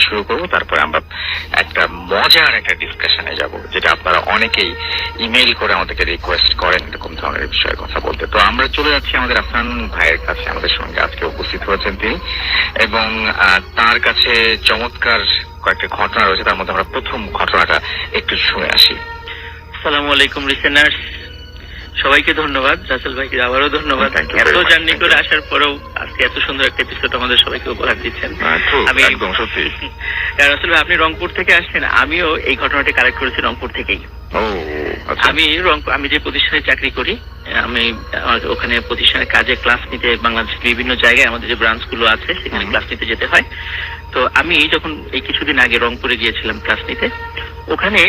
শুরু করবো, তারপরে আমরা একটা মজার একটা ডিসকাশনে যাব, যেটা আপনারা অনেকেই ইমেইল করে আমাদেরকে রিকোয়েস্ট করেন এরকম ধরনের বিষয়ে কথা বলতে। তো আমরা চলে যাচ্ছি আমাদের আফনান ভাইয়ের কাছে। আমাদের সঙ্গে আজকে উপস্থিত হয়েছেন তিনি, এবং তার কাছে চমৎকার কয়েকটা ঘটনা রয়েছে। তার মধ্যে আমরা প্রথম ঘটনাটা একটু শুনে আসি। আসসালামু আলাইকুম লিসেনার্স, সবাইকে ধন্যবাদ। রাসেল ভাইকে আবারও ধন্যবাদ, এত জার্নি করে আসার পরেও আজকে এত সুন্দর একটা এপিসোড আমাদের সবাইকে উপহার দিচ্ছেন। আমি একদম সত্যি রাসেল ভাই, আপনি রংপুর থেকে আসছেন, আমিও এই ঘটনাটি কালেক্ট করেছি রংপুর থেকেই। আমি যে প্রতিষ্ঠানে চাকরি করি, আমি ওখানে প্রতিষ্ঠানের কাজে ক্লাস নিতে বাংলাদেশের বিভিন্ন জায়গায় আমাদের যে ব্রাঞ্চ গুলো আছে সেখানে ক্লাস নিতে যেতে হয়। তো আমি যখন এই কিছুদিন আগে রংপুরে গিয়েছিলাম ক্লাস নিতে, ওখানে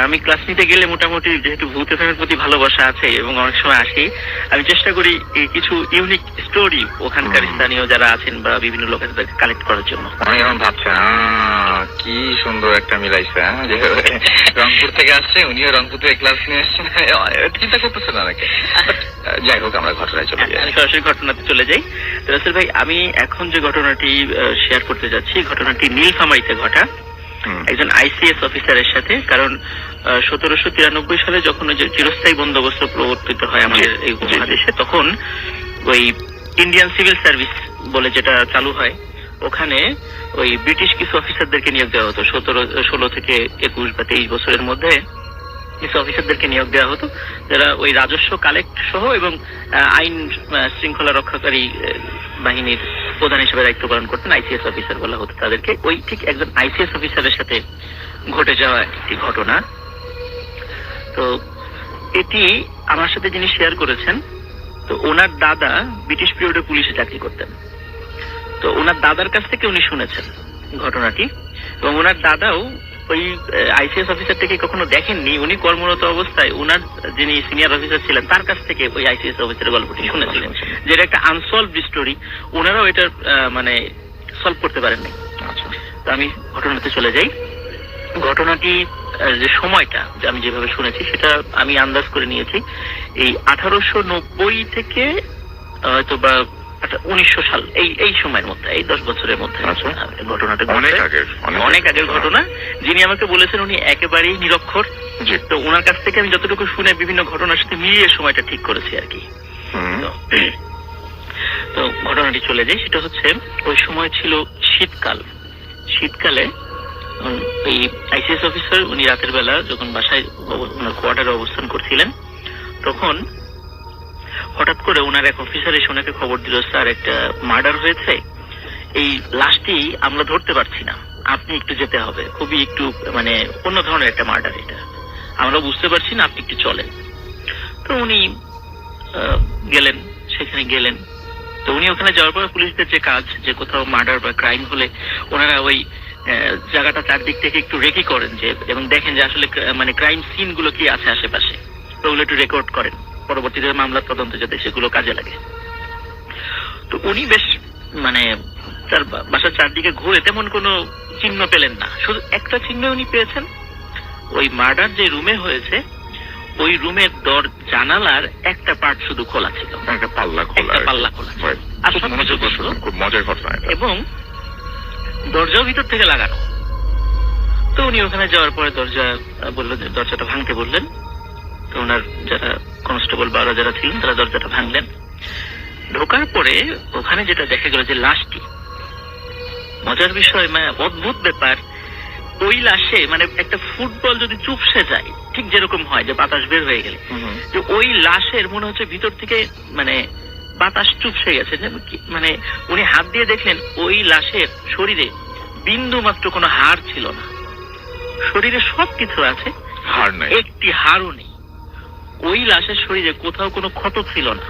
আমি ক্লাস নিতে গেলে মোটামুটি যেহেতু ভূত এফএমের প্রতি ভালোবাসা আছে এবং অনেক সময় আসি, আমি চেষ্টা করি কিছু ইউনিক স্টোরি ওখানকার স্থানীয় যারা আছেন বা বিভিন্ন লোকের কালেক্ট করার জন্য। আমি এখন ভাবছেন কি সুন্দর একটা মিলাইছে, যে রংপুর থেকে আসছে, উনিও রংপুর থেকে ক্লাস নিয়ে আসছেন, চিন্তা করতেছেন অনেকে। যাই হোক, আমরা ঘটনায় চলে যাই, আমি সরাসরি ঘটনাতে চলে যাই। রাসেল ভাই, আমি এখন যে ঘটনাটি শেয়ার করতে যাচ্ছি, ঘটনাটি নীলফামারীতে ঘটা একজন আইসিএস অফিসারের সাথে। কারণ 1793 সালে যখন চিরস্থায়ী বন্দোবস্ত প্রবর্তিত হয় আমাদের এই উপমহাদেশে, তখন ওই ইন্ডিয়ান সিভিল সার্ভিস বলে যেটা চালু হয়, ওখানে ওই ব্রিটিশ কিছু অফিসারদেরকে নিয়োগ দেওয়া হতো। 16 থেকে 21 বা 23 বছরের মধ্যে কিছু অফিসারদেরকে নিয়োগ দেওয়া হতো, যারা ওই রাজস্ব কালেক্ট সহ এবং আইন শৃঙ্খলা রক্ষাকারী বাহিনীর প্রধান হিসেবে দায়িত্ব পালন করতেন। আইসিএস অফিসার বলা হতো তাদেরকে। ওই ঠিক একজন আইসিএস অফিসারের সাথে ঘটে যাওয়া একটি ঘটনা। তো এটি আমার সাথে যিনি শেয়ার করেছেন, তো ওনার দাদা ব্রিটিশ পিরিয়ডে পুলিশে চাকরি করতেন। তো ওনার দাদার কাছ থেকে উনি শুনেছেন ঘটনাটি, এবং ওনার দাদাও ওই আইসিএস অফিসারটাকে কখনো দেখেননি। উনি কর্মরত অবস্থায় ওনার যিনি সিনিয়র অফিসার ছিলেন তার কাছ থেকে ওই আইসিএস অফিসারের গল্পটি শুনেছিলেন, যেটা একটা আনসলভড স্টোরি। ওনারাও এটা মানে সলভ করতে পারেননি। তো আমি ঘটনাতে চলে যাই। ঘটনাটি যে সময়টা আমি যেভাবে শুনেছি সেটা আমি আন্দাজ করে নিয়েছি এই 1890 থেকে হয়তো বা 1900 সাল, এই সময়ের মধ্যে, এই 10 বছরের মধ্যে ঘটনাটা। অনেক আগের ঘটনা। যিনি আমাকে বলেছেন উনি একেবারেই নিরক্ষর। তো ওনার কাছ থেকে আমি যতটুকু শুনে বিভিন্ন ঘটনার সাথে মিলিয়ে সময়টা ঠিক করেছি আর কি। তো ঘটনাটি চলে যায়। সেটা হচ্ছে ওই সময় ছিল শীতকাল। শীতকালে এই আইসিএস অফিসার উনি রাতের বেলা যখন বাসায় ওনার কোয়ার্টারে অবস্থান করছিলেন, তখন হঠাৎ করে ওনার এক অফিসার এসে ওনাকে খবর দিল, স্যার একটা মার্ডার হয়েছে, এই লাশটি আমরা ধরতে পারছি না, আপনি একটু যেতে হবে, খুবই একটু মানে অন্য ধরনের একটা মার্ডার, এটা আমরা বুঝতে পারছি না, আপনি একটু চলেন। তো উনি গেলেন, সেখানে গেলেন। তো উনি ওখানে যাওয়ার পর পুলিশদের যে কাজ, যে কোথাও মার্ডার বা ক্রাইম হলে ওনারা ওই জায়গাটা চারদিক থেকে একটু রেকি করেন, যে এবং দেখেন যে আসলে মানে ক্রাইম সিন গুলো কি আছে আশেপাশে, তো ওগুলো একটু রেকর্ড করেন, পরবর্তীতে মামলার তদন্ত যাতে সেগুলো কাজে লাগে। তো উনি বেশ মানে তার বাসার চারদিকে ঘুরে তেমন কোনো চিহ্ন পেলেন না। শুধু একটা চিহ্ন উনি পেয়েছেন, ওই মার্ডার যে রুমে হয়েছে ওই রুমের জানালার একটা পার্ট শুধু খোলা ছিল, একটা পাল্লা খোলা, আর খুব মজার ঘটনা, এবং দরজাও ভিতর থেকে লাগানো। তো উনি ওখানে যাওয়ার পরে দরজাটা ভাঙতে বললেন। তো ওনার যারা কনস্টেবল বা যারা ছিলেন তারা দরজাটা ভাঙলেন। ঢোকার পরে ওখানে যেটা দেখা গেল যে লাশটি, মজার বিষয় মানে অদ্ভুত ব্যাপার, ওই লাশে মানে একটা ফুটবল যদি চুপসে যায় ঠিক যেরকম হয় যে বাতাস বের হয়ে গেলে, যে ওই লাশের মনে হচ্ছে ভিতর থেকে মানে বাতাস চুপসে গেছে। মানে উনি হাত দিয়ে দেখলেন ওই লাশের শরীরে বিন্দু মাত্র কোনো হাড় ছিল না, শরীরে সবকিছু আছে, হাড় নাই, একটি হাড়ও নেই। ওই লাশের শরীরে কোথাও কোনো ক্ষত ছিল না।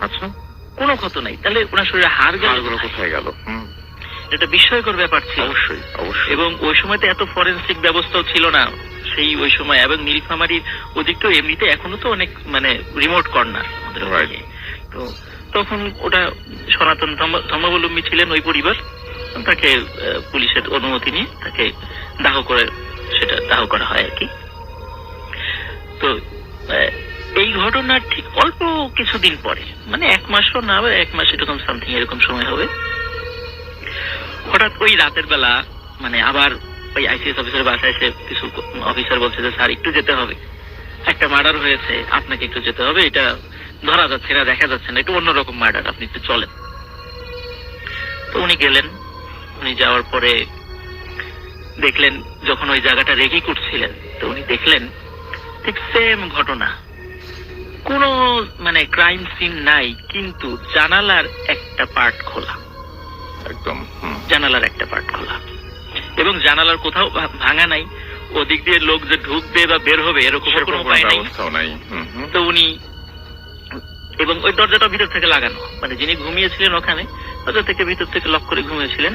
আচ্ছা, কোনো ক্ষত নাই, তাহলে ওনার শরীরে হাড় গেল কোথায় গেল? এটা বিস্ময়কর ব্যাপার ছিল। অবশ্যই। এবং ওই সময়তে এত ফরেন্সিক ব্যবস্থাও ছিল না সেই ওই সময়, এবং নীলফামারীর ওদিকটা এমনিতে এখনো তো অনেক মানে রিমোট কর্নার আমাদের। তো তখন ওটা সনাতন ধর্মাবলম্বী ছিলেন ওই পরিবার, তাকে পুলিশের অনুমতি নিয়ে তাকে দাহ করা হয় আর কি। তো এই ঘটনার ঠিক অল্প কিছুদিন পরে, মানে 1 মাসও না, 1 মাস এরকম সামথিং এরকম সময় হবে, হঠাৎ ওই রাতের বেলা মানে আবার ওই আইসিএস অফিসারের বাসায় এসে কিছু অফিসার বলছে যে স্যার একটু যেতে হবে, একটা মার্ডার হয়েছে, আপনাকে একটু যেতে হবে, এটা ধরা যাচ্ছে না, দেখা যাচ্ছে না, একটু অন্যরকম মার্ডার, আপনি একটু চলেন। তো উনি গেলেন। উনি যাওয়ার পরে দেখলেন যখন ওই জায়গাটা রেগি করছিলেন, তো উনি দেখলেন ঠিক সেম ঘটনা, কোনো মানে ক্রাইম সিন নাই, কিন্তু জানালার একটা পার্ট খোলা, একদম জানালার একটা পার্ট খোলা, এবং জানালার কোথাও ভাঙা নাই, ওদিক দিয়ে লোক যে ঢুকবে বা বের হবে এরকম কোনো উপায় নাই। তো উনি, এবং ওই দরজাটা ভিতর থেকে লাগানো, মানে যিনি ঘুমিয়েছিলেন ওখানে দরজা থেকে ভিতর থেকে লক করে ঘুমিয়েছিলেন।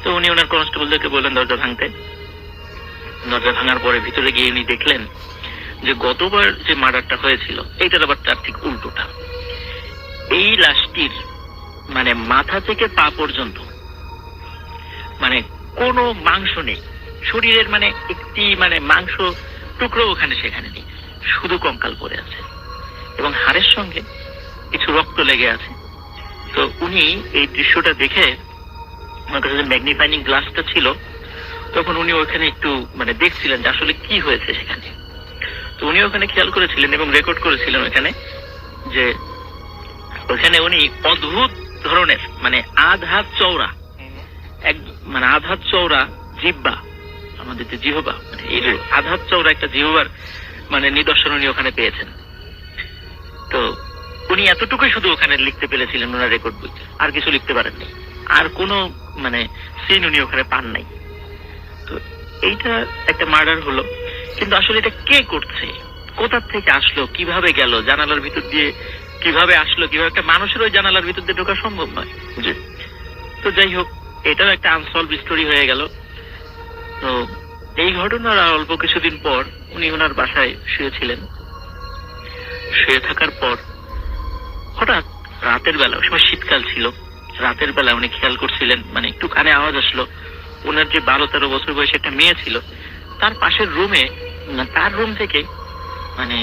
তো উনি ওনার কনস্টেবলদেরকে বললেন দরজা ভাঙতে। দরজা ভাঙার পরে ভিতরে গিয়ে উনি দেখলেন যে গতবার যে মার্ডারটা হয়েছিল এইটার আবার তার ঠিক উল্টোটা। এই লাশটির মানে মাথা থেকে পা পর্যন্ত মানে কোনো মাংস নেই, শরীরের মানে একটি মানে মাংস টুকরো ওখানে সেখানে নেই, শুধু কঙ্কাল পড়ে আছে এবং হাড়ের সঙ্গে কিছু রক্ত লেগে আছে। তো উনি এই দৃশ্যটা দেখে, আমার কাছে যে ম্যাগনিফাইং গ্লাসটা ছিল তখন উনি ওখানে একটু মানে দেখছিলেন যে আসলে কি হয়েছে সেখানে। তো উনি ওখানে খেয়াল করেছিলেন এবং রেকর্ড করেছিলেন ওখানে, যে ওখানে উনি অদ্ভুত ধরনের মানে আধ হাত চওড়া, এক মানে আধ হাত চওড়া জিহ্বা, আমাদের যে জিহ্বা মানে এই যে আধ হাত চওড়া একটা জিহ্বার মানে নিদর্শন উনি ওখানে পেয়েছেন। তো উনি এতটুকুই শুধু ওখানে লিখতে পেরেছিলেন ওনার রেকর্ড বইতে, আর কিছু লিখতে পারেননি, আর কোনো মানে সিন উনি ওখানে পান নাই। তো এইটা একটা মার্ডার হলো, কিন্তু আসলে এটা কে করছে, কোথা থেকে আসলো, কিভাবে গেল, জানালার ভিতর দিয়ে কিভাবে আসলো, কিভাবে একটা মানুষের ওই জানালার ভিতর দিয়ে ঢোকা সম্ভব নয়। তো যাই হোক, এটাও একটা আনসলভ স্টোরি হয়ে গেল। তো এই ঘটনার আর অল্প কিছুদিন পর উনি ওনার বাসায় শুয়েছিলেন। শুয়ে থাকার পর হঠাৎ রাতের বেলা, ওই সময় শীতকাল ছিল, রাতের বেলা উনি খেয়াল করছিলেন মানে একটু কানে আওয়াজ আসলো। ওনার যে 12-13 বছর বয়সে একটা মেয়ে ছিল, তার পাশের রুমে, তার রুম থেকে মানে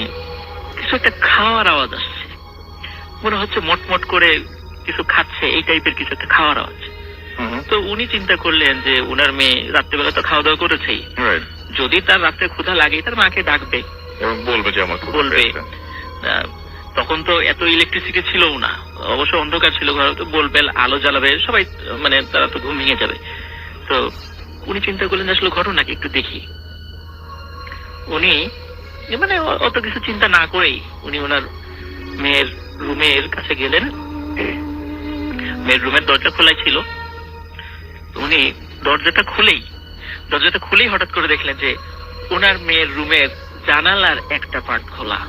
কিছু একটা খাওয়ার আওয়াজ আসছে, মনে হচ্ছে মটমট করে কিছু খাচ্ছে, এই টাইপের কিছু একটা খাওয়ার আওয়াজ। তো উনি চিন্তা করলেন যে ওনার মেয়ে রাত্রেবেলা তো খাওয়া দাওয়া করেছেই, যদি তার রাত্রে ক্ষুধা লাগে তার মাকে ডাকবে এবং বলবে যে আমার বলবে। তখন তো এত ইলেকট্রিসিটি ছিল না, অবশ্য অন্ধকার ছিল ঘরে, তো বলবে, আলো জ্বালাবে, সবাই মানে তারা তো ঘুম ভেঙে যাবে। তো উনি চিন্তা করলেন আসলে ঘটনাকে একটু দেখি। উনি মানে অত কিছু চিন্তা না করেই উনি ওনার মেয়ের রুমের কাছে গেলেন। মেয়ের রুমের দরজা খোলাই ছিল। উনি দরজাটা খুলেই হঠাৎ করে দেখলেন যে ওনার মেয়ের রুমের জানালার একটা পার্ট খোলা,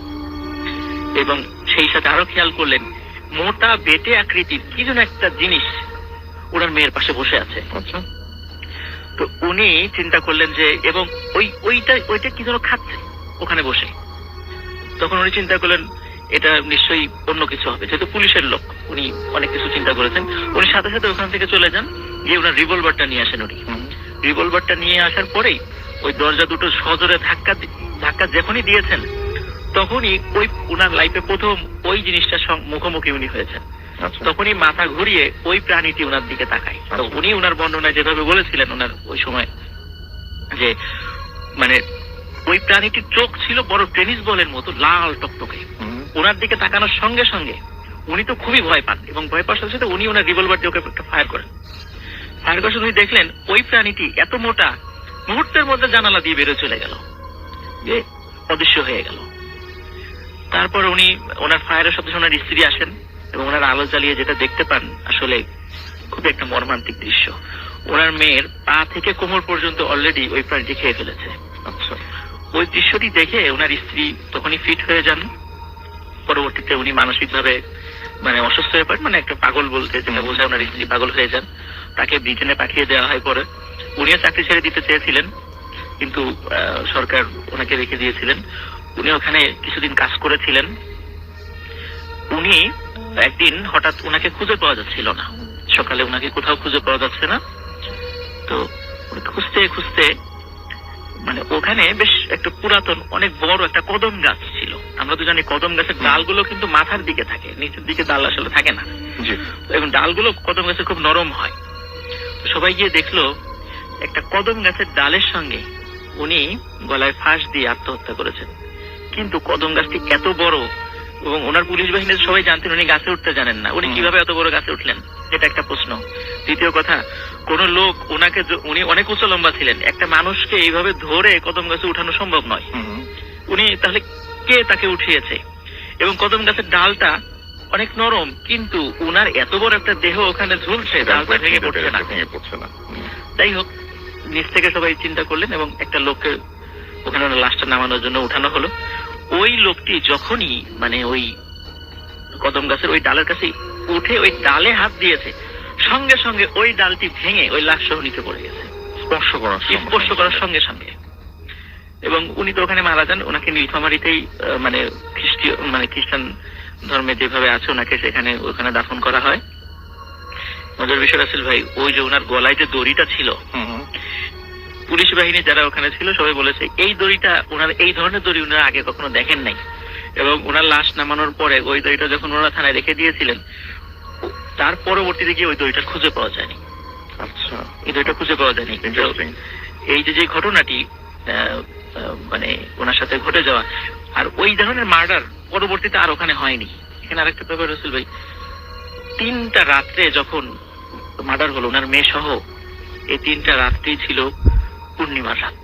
এবং সেই সাথে আরো খেয়াল করলেন মোটা বেটে আকৃতির কি যেন একটা জিনিস ওনার মেয়ের পাশে বসে আছে। তো উনি চিন্তা করলেন যে, এবং ওইটা কি যেন খাচ্ছে ওখানে বসে। তখন উনি চিন্তা করলেন এটা নিশ্চয়ই অন্য কিছু হবে, যেহেতু পুলিশের লোক, উনি অনেক কিছু চিন্তা করেছেন। উনি সাথে সাথে ওখান থেকে চলে যান, গিয়ে ওনার রিভলভারটা নিয়ে আসেন। উনি রিভলভারটা নিয়ে আসার পরেই ওই দরজা দুটো সজোরে ধাক্কা যখনই দিয়েছেন, তখনই ওই ওনার লাইফে প্রথম ওই জিনিসটার মুখোমুখি উনি হয়েছেন। তখনই মাথা ঘুরিয়ে ওই প্রাণীটি ওনার দিকে তাকায়। তো উনি ওনার বর্ণনায় যেভাবে বলেছিলেন ওনার ওই সময়, যে মানে ওই প্রাণীটির চোখ ছিল বড় টেনিস বলের মতো লাল টকটকে। ওনার দিকে তাকানোর সঙ্গে সঙ্গে উনি তো খুবই ভয় পান, এবং ভয় পাওয়ার সাথে সাথে উনি ওনার রিভলভার দিয়ে ওকে একটা ফায়ার করেন। ফায়ার করার সময় দেখলেন ওই প্রাণীটি এত মোটা, মুহূর্তের মধ্যে জানালা দিয়ে বেরোয় চলে গেল, যে অদৃশ্য হয়ে গেল। তারপর উনি ওনার ফায়ারের সাথে ওনার স্ত্রী আসেন এবং ওনার আলো জ্বালিয়ে যেটা দেখতে পান আসলে খুব একটা মর্মান্তিক দৃশ্য। ওনার মেয়ের পা থেকে কোমর পর্যন্ত অলরেডি ওই প্রাণীটি খেয়ে ফেলেছে। ওই দৃশ্যটি দেখে ওনার স্ত্রী তখনই ফিট হয়ে যান। পরবর্তীতে উনি মানসিকভাবে মানে অসুস্থ হয়ে পড়েন, মানে একটা পাগল বলতে যেটা বোঝায়, ওনার স্ত্রী পাগল হয়ে যান। তাকে ব্রিটেনে পাঠিয়ে দেওয়া হয়। পরে উনিও চাকরি ছেড়ে দিতে চেয়েছিলেন, কিন্তু সরকার ওনাকে রেখে দিয়েছিলেন। উনি ওখানে কিছুদিন কাজ করেছিলেন। উনি একদিন হঠাৎ ওনাকে খুঁজে পাওয়া যাচ্ছিল না, সকালে ওনাকে কোথাও খুঁজে পাওয়া যাচ্ছে না। তো খুঁজতে খুঁজতে মানে ওখানে বেশ একটা পুরাতন অনেক বড় একটা কদম গাছ ছিল। আমরা তো জানি কদম গাছের ডালগুলো কিন্তু মাথার দিকে থাকে, নিচের দিকে ডাল আসলে থাকে না। এবং ডালগুলো কদম গাছে খুব নরম হয়। সবাই গিয়ে দেখলো একটা কদম গাছের ডালের সঙ্গে উনি গলায় ফাঁস দিয়ে আত্মহত্যা করেছেন। কিন্তু কদম গাছটি এত বড় এবং ওনার পুলিশ বাহিনীর সবাই জানতেন উনি গাছে উঠতে জানেন না, উনি কিভাবে এত বড় গাছে উঠলেন, এটা একটা প্রশ্ন। দ্বিতীয় কথা, কোন লোক ওনাকে, উনি অনেক উচ্চ লম্বা ছিলেন, একটা মানুষকে এইভাবে ধরে কদম গাছে উঠানো সম্ভব নয়। উনি তাহলে কে তাকে উঠিয়েছে? এবং কদম গাছের ডালটা অনেক নরম, কিন্তু উনার এত বড় একটা দেহ ওখানে ঝুলছে, ডালটা ভেঙে পড়ছে না। যাই হোক, নিচ থেকে সবাই চিন্তা করলেন এবং একটা লোককে ওখানে লাশটা নামানোর জন্য উঠানো হলো। ওই লোকটি যখনই মানে ওই কদম গাছের ওই ডালের কাছে উঠে ওই ডালে হাত দিয়েছে, সঙ্গে সঙ্গে ওই ডালটি ভেঙে ওই লাশ সহ নিচে পড়ে গেছে, স্পর্শ করার সঙ্গে সঙ্গে। এবং উনি তো ওখানে মারা যান। ওনাকে নীলফামারীতেই মানে খ্রিস্টান ধর্মে যেভাবে আছে ওনাকে ওখানে দাফন করা হয়। মজার বিষয় রাসেল ভাই, ওই যে ওনার গলায় যে দড়িটা ছিল, পুলিশ বাহিনী যারা ওখানে ছিল সবাই বলেছে এই দড়িটা, ওনার এই ধরনের দড়ি ওনারা আগে কখনো দেখেন নাই। এবং ওনার লাশ নামানোর পরে ওই দড়িটা যখন ওনারা থানায় রেখে দিয়েছিলেন, তার পরবর্তীতে গিয়ে ওই দড়িটা খুঁজে পাওয়া যায়নি। আচ্ছা, এই দড়িটা খুঁজে পাওয়া যায়নি। এই যে ঘটনাটি মানে ওনার সাথে ঘটে যাওয়া, আর ওই ধরনের মার্ডার পরবর্তীতে আর ওখানে হয়নি। এখানে আরেকটা ব্যাপার রসুল ভাই, 3টা রাত্রে যখন মার্ডার হলো ওনার মেয়ে সহ, এই 3টা রাত্রি ছিল পূর্ণিমার রাত।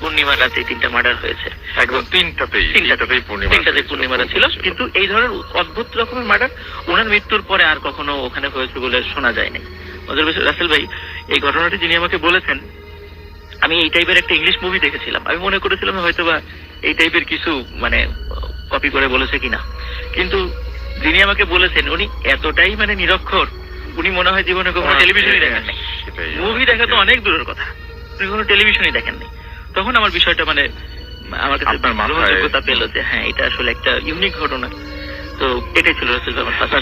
পূর্ণিমার রাতে 3টা মার্ডার হয়েছে, একদম তিনটাতেই পূর্ণিমা ছিল। কিন্তু এই ধরনের অদ্ভুত রকমের মার্ডার ওনার মৃত্যুর পরে আর কখনো ওখানে হয়েছে বলে শোনা যায়নি। রাসেল ভাই, এই ঘটনাটি যিনি আমাকে বলেছেন, আমি এই টাইপের একটা ইংলিশ মুভি দেখেছিলাম, আমি মনে করেছিলাম হয়তোবা এই টাইপের কিছু মানে কপি করে বলেছে কিনা। কিন্তু যিনি আমাকে বলেছেন উনি এতটাই মানে নিরক্ষর, উনি মনে হয় জীবনে কখনো টেলিভিশনই দেখেন নাই। মুভি দেখা তো অনেক দূরের কথা, উনি কোনো টেলিভিশনই দেখেন নাই। তখন আমার বিষয়টা মানে আমার কাছে গ্রহণযোগ্যতা পেল যে হ্যাঁ, এটা আসলে একটা ইউনিক ঘটনা। তো এটাই ছিল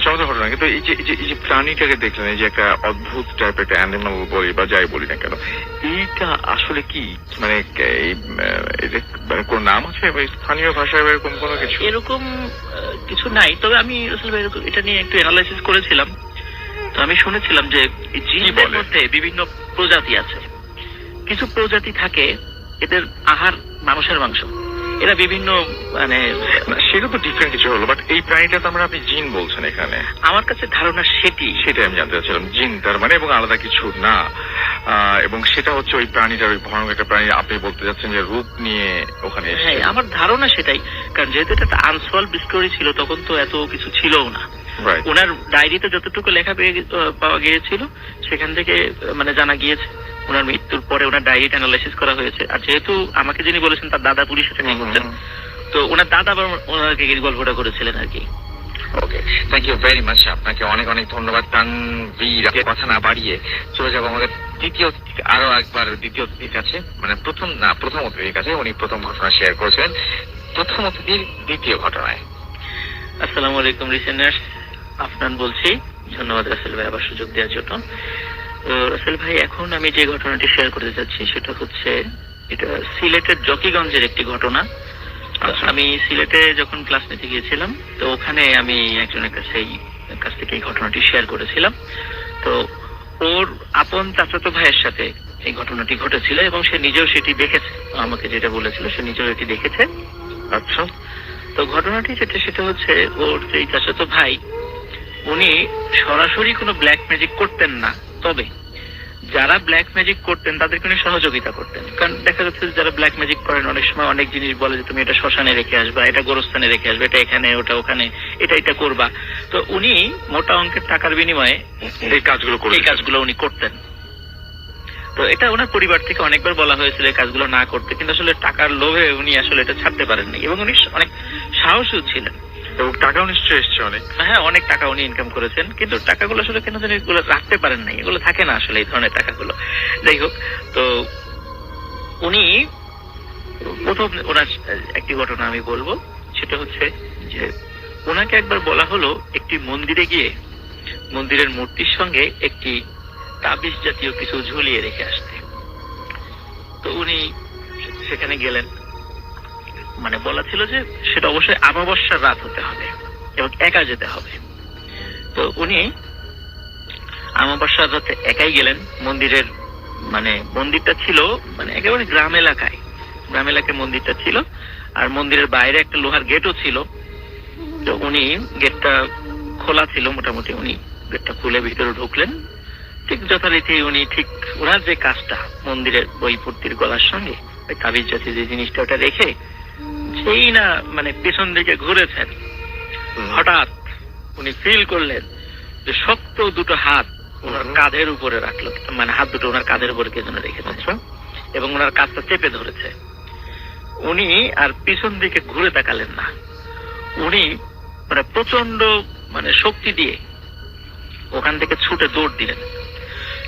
চমৎকার ঘটনা। কিন্তু এই যে প্রাণীটাকে দেখলেন, এই যে একটা অদ্ভুত টাইপের একটা অ্যানিমাল বলি বা যাই বলি না কেন, এইটা আসলে কি মানে কোন নাম আছে স্থানীয় ভাষায় এরকম কোনো কিছু? এরকম কিছু নাই, তবে আমি আসলে এটা নিয়ে একটু অ্যানালাইসিস করেছিলাম। তো আমি শুনেছিলাম যে জিনের মধ্যে বিভিন্ন প্রজাতি আছে। কিছু প্রজাতি থাকে এদের আহার মানুষের মাংস, এরা বিভিন্ন মানে সেটা তো ডিফারেন্ট কিছু হলো, বাট এই প্রাণীটা তো আপনি জিন বলছেন এখানে। আমার কাছে ধারণা সেটাই আমি জানতে চাচ্ছিলাম, জিন তার মানে এবং আলাদা কিছু না। এবং সেটা হচ্ছে ওই প্রাণীটার, ওই ভয়ানক একটা প্রাণী আপনি বলতে যাচ্ছেন যে রূপ নিয়ে ওখানে। হ্যাঁ, আমার ধারণা সেটাই, কারণ যেহেতু এটা একটা আনসলভ স্টোরি ছিল, তখন তো এত কিছু ছিলও না। ওনার ডায়েরিতে যতটুকু লেখা পাওয়া গিয়েছিল সেখান থেকে মানে জানা গিয়েছে ওনার মৃত্যুর পরে ওনার ডায়েরিটা অ্যানালাইসিস করা হয়েছে। আর যেহেতু আমাকে যিনি বলেছেন তার দাদা পুলিশে চাকরি করতেন, তো ওনার দাদা আবার ওনাকে গল্পটা করেছিলেন আর কি। ওকে, থ্যাংক ইউ ভেরি মাচ। আপনাকে অনেক অনেক ধন্যবাদ তানভীর। কথা না বাড়িয়ে চলে যাবো আমাদের দ্বিতীয় অতিথির কাছে, মানে প্রথম অতিথির কাছে। উনি প্রথম ঘটনা শেয়ার করেছিলেন, প্রথম অতিথির দ্বিতীয় ঘটনায়। আসসালামু আলাইকুম লিসেনার্স, আফনান বলছি। ধন্যবাদ রাসেল ভাই আবার সুযোগ দেওয়ার জন্য। রাসেল ভাই, এখন আমি যে ঘটনাটি শেয়ার করতে যাচ্ছি সেটা হচ্ছে, এটা সিলেটের জকিগঞ্জের একটি ঘটনা। আমি সিলেটে যখন ক্লাস নিতে গিয়েছিলাম, তো ওখানে আমি একজনের কাছ থেকে এই ঘটনাটি শেয়ার করেছিলাম। তো ওর আপন চাচাতো ভাইয়ের সাথে এই ঘটনাটি ঘটেছিল এবং সে নিজেও সেটি দেখেছে, আমাকে যেটা বলেছিল সে নিজেও এটি দেখেছে। আচ্ছা, তো ঘটনাটি সেটা হচ্ছে, ওর যে চাচাতো ভাই উনি সরাসরি কোনো ব্ল্যাক ম্যাজিক করতেন না, তবে যারা ব্ল্যাক ম্যাজিক করতেন তাদেরকে উনি সহযোগিতা করতেন। কারণ দেখা যাচ্ছে যারা ব্ল্যাক ম্যাজিক করেন অনেক সময় অনেক জিনিস বলে যে তুমি এটা শ্মশানে রেখে আসবা, এটা গোরস্থানে রেখে আসবে, এটা এখানে, ওটা ওখানে, এটা করবা। তো উনি মোটা অঙ্কের টাকার বিনিময়ে এই কাজগুলো উনি করতেন। তো এটা ওনার পরিবার থেকে অনেকবার বলা হয়েছিল এই কাজগুলো না করতে, কিন্তু আসলে টাকার লোভে উনি আসলে এটা ছাড়তে পারেননি। এবং উনি অনেক সাহসী ছিলেন এবং টাকাও নিশ্চয়ই এসছে অনেক। হ্যাঁ, অনেক টাকা উনি ইনকাম করেছেন, কিন্তু টাকাগুলো আসলে কেন জানি এগুলো রাখতে পারেন নাই, এগুলো থাকে না আসলে এই ধরনের টাকাগুলো। যাই হোক, তো উনি প্রথম ওনার একটি ঘটনা আমি বলবো, সেটা হচ্ছে যে ওনাকে একবার বলা হলো একটি মন্দিরে গিয়ে মন্দিরের মূর্তির সঙ্গে একটি তাবিজ জাতীয় কিছু ঝুলিয়ে রেখে আসতে। তো উনি সেখানে গেলেন, মানে বলা ছিল যে সেটা অবশ্যই আমাবস্যার রাত হতে হবে এবং একা যেতে হবে। তো উনি আমাবস্যার রাতে একাই গেলেন মন্দিরের, মানে মন্দিরটা ছিল মানে একেবারে গ্রাম এলাকায় মন্দিরটা ছিল, আর মন্দিরের বাইরে একটা লোহার গেটও ছিল। তো উনি গেটটা খোলা ছিল মোটামুটি, উনি গেটটা খুলে ভিতরে ঢুকলেন। ঠিক যথারীতি উনি ঠিক ওনার যে কাজটা মন্দিরের বই পূর্তির গলার সঙ্গে ওই তাবিজ জাতীয় যে জিনিসটা ওটা রেখে সেই না মানে পেছন দিকে ঘুরেছেন, হঠাৎ উনি ফিল করলেন যে শক্ত দুটো হাত ওনার কাঁধের উপরে রাখলো, মানে হাত দুটো ওনার কাঁধের উপরে কে যেন রেখেছে এবং ওনার কাঁধটা চেপে ধরেছে। উনি আর পিছন দিকে ঘুরে তাকালেন না, উনি মানে প্রচন্ড মানে শক্তি দিয়ে ওখান থেকে ছুটে দৌড় দিলেন।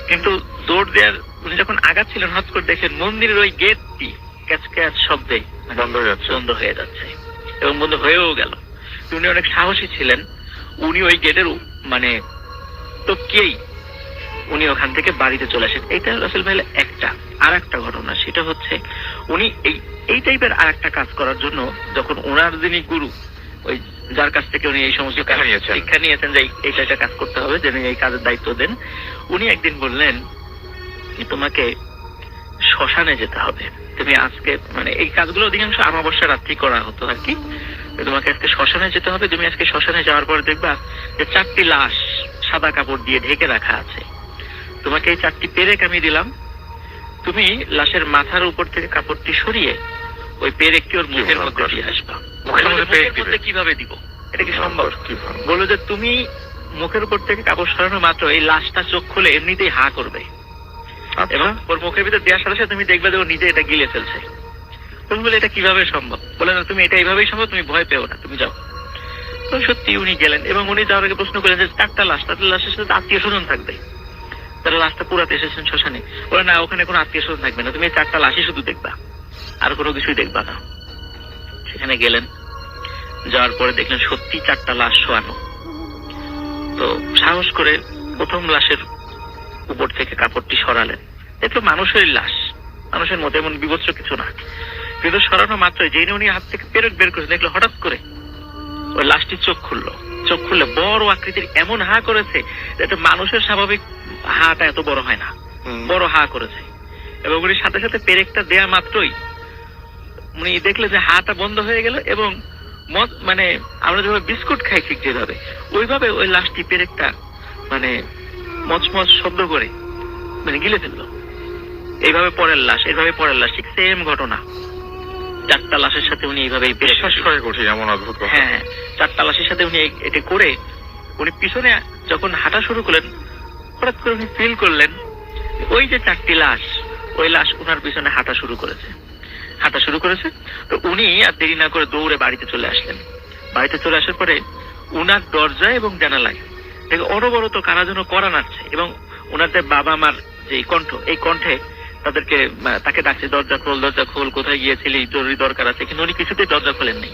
কিন্তু দৌড় দেওয়ার উনি যখন আগাচ্ছিলেন হঠাৎ করে দেখেন মন্দিরের ওই গেটটি ক্যাচ ক্যাচ শব্দে বন্ধ হয়ে যাচ্ছে এবং বন্ধ হয়েও গেল। উনি অনেক সাহসী ছিলেন, উনি ওই গেটের মানে টপকিয়েই উনি ওখান থেকে বাড়িতে চলে আসেন। এইটা রাসেল ভাই একটা আর একটা ঘটনা, সেটা হচ্ছে উনি এই টাইপের আর একটা কাজ করার জন্য যখন ওনার যিনি গুরু, ওই যার কাছ থেকে উনি এই সমস্ত শিক্ষা নিয়েছেন যে এইটা একটা কাজ করতে হবে, যিনি এই কাজের দায়িত্ব দেন, উনি একদিন বললেন তোমাকে শ্মশানে যেতে হবে, তুমি আজকে মানে এই কাজগুলো অধিকাংশ আমাবস্যা রাত্রি করা হতো আর কি, তোমাকে আজকে শ্মশানে যেতে হবে। তুমি আজকে শ্মশানে যাওয়ার পর দেখবা যে 4টি লাশ সাদা কাপড় দিয়ে ঢেকে রাখা আছে, তোমাকে এই 4টি পেরেক আমি দিলাম, তুমি লাশের মাথার উপর থেকে কাপড়টি সরিয়ে ওই পেরেকটি ওর মুখের মধ্যে দিয়ে আসবা। মুখের মধ্যে কিভাবে দিব, এটা কি সম্ভব? বললো যে তুমি মুখের উপর থেকে কাপড় সরানো মাত্র এই লাশটা চোখ খুলে এমনিতেই হা করবে এবং ওর মুখের ভিতরে দেওয়ার সাথে সাথে তুমি দেখবে যে ও নিজে এটা গিলে ফেলছে। তুমি বলে এটা কিভাবে সম্ভব? বলে না তুমি এটা এইভাবেই সম্ভব, তুমি ভয় পেও না, তুমি যাও। তো সত্যি উনি গেলেন এবং উনি যাওয়ার আগে প্রশ্ন করলেন যে 4টা লাশ, 4টা লাশের সাথে আত্মীয় স্বজন থাকবে, তারা লাশটা পুরাতে এসেছেন শ্মশানে। বলে না ওখানে কোনো আত্মীয় স্বজন থাকবে না, তুমি এই 4টা লাশই শুধু দেখবা, আর কোনো কিছুই দেখবা না। সেখানে গেলেন, যাওয়ার পরে দেখলেন সত্যি 4টা লাশ শোয়ানো। তো সাহস করে প্রথম লাশের উপর থেকে কাপড়টি সরালেন, এটা মানুষের লাশ, মানুষের মতো এমন বিভৎস কিছু না, কিন্তু সরানো মাত্রই যেই উনি হাত থেকে পেরেক বের করে দেখলো হঠাৎ করে ওই লাশটির চোখ খুললে বড় আকৃতির এমন হা করেছে যাতে মানুষের স্বাভাবিক হাটা এত বড় হয় না, বড় হা করেছে। এবং উনি সাথে সাথে পেরেকটা দেয়া মাত্রই উনি দেখলে যে হাটা বন্ধ হয়ে গেল এবং মানে আমরা যেভাবে বিস্কুট খাই ঠিক যেভাবে ওইভাবে ওই লাশটি পেরেকটা মানে মচমচ শব্দ করে মানে গিলে ফেললো। এইভাবে পরের লাশ ঠিক সেম ঘটনা, 4টা লাশের সাথে উনি এইভাবেই বিশ্বাস করে কঠিন এমন অদ্ভুত। হ্যাঁ, 4টা লাশের সাথে উনি এটা করে উনি পিছনে যখন হাঁটা শুরু করলেন হঠাৎ করে উনি ফিল করলেন ওই যে 4টি লাশ, ওই লাশ ওনার পিছনে হাঁটা শুরু করেছে। তো উনি আর দেরি না করে দৌড়ে বাড়িতে চলে আসলেন। বাড়িতে চলে আসার পরে উনার দরজা এবং জানালায় দেখে অনবরত কারা যেন করা নাড়ছে এবং ওনাদের বাবা মার যে কণ্ঠ, এই কণ্ঠে তাকে ডাকছে দরজা খোল, কোথায় গিয়েছিলি, জরুরি দরকার আছে। কিন্তু উনি কিছুতেই দরজা খোলেন নাই।